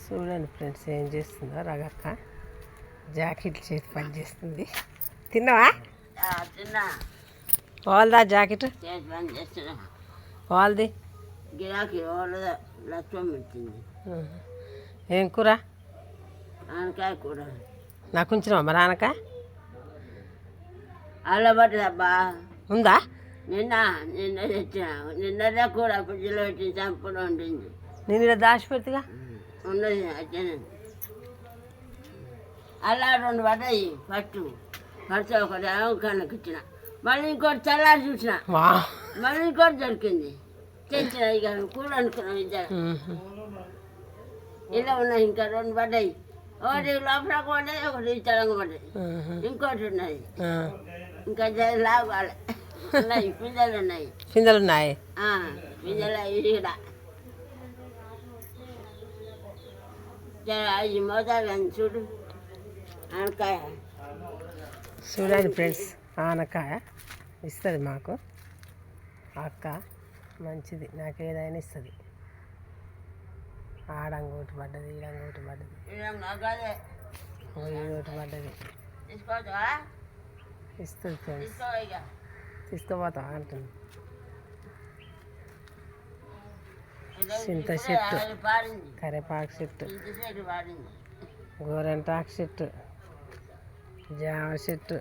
చూడండి ఫ్రెండ్స్ ఏం చేస్తుందో రగక్క జాకెట్ చేతి పని చేస్తుంది. తిన్నావా? వాళ్ళదా జాకెట్ వాళ్ళది గిరాకీ లక్ష్యం పెట్టింది. ఏం కూర? ఆనకాయ కూర. నాకు ఉంచినావా మరి ఆనకాయ? అల్లబడ్డదబ్బా ఉందా? నిన్న తెచ్చిన నిన్నదే కూర ఫ్రిడ్జ్లో పెట్టి చంపుడు వండింది. నేను ఇలా దాచిపెడుతుగా ఉన్నది అట్లనే. అలా 2 పడ్డాయి ఫస్ట్ ఒకటి కళ్ళకి ఇచ్చిన, మళ్ళీ ఇంకోటి చల్లారి చూసిన, మళ్ళీ ఇంకోటి దొరికింది తెచ్చిన. ఇక కూర అనుకున్నాం ఇద్దరు. ఇలా ఉన్నాయి ఇంకా 2 పడ్డాయి. ఒకటి లోపల పడ్డాయి, ఒకటి తెలంగా పడ్డాయి, ఇంకోటి ఉన్నది ఇంకా లాగాలి. ఉన్నాయి పిందెలు ఉన్నాయి. పిందెలు ఉన్నాయి పిందెలు ఇక్కడ ఈ మోతాదు చూడు. ఆనకాయ చూడండి ఫ్రెండ్స్, ఆనకాయ ఇస్తుంది మాకు అక్క. మంచిది, నాకు ఏదైనా ఇస్తుంది. ఆడంగోటి పడ్డది, ఈడంగోటి పడ్డది, ఈడోటి పడ్డది. ఇస్తుంది ఫ్రెండ్స్. తీసుకుపోతావా అంటుంది. చింత చెట్టు, కరేపాకు చెట్టు, గోరంటాకు చెట్టు, జామ చెట్టు,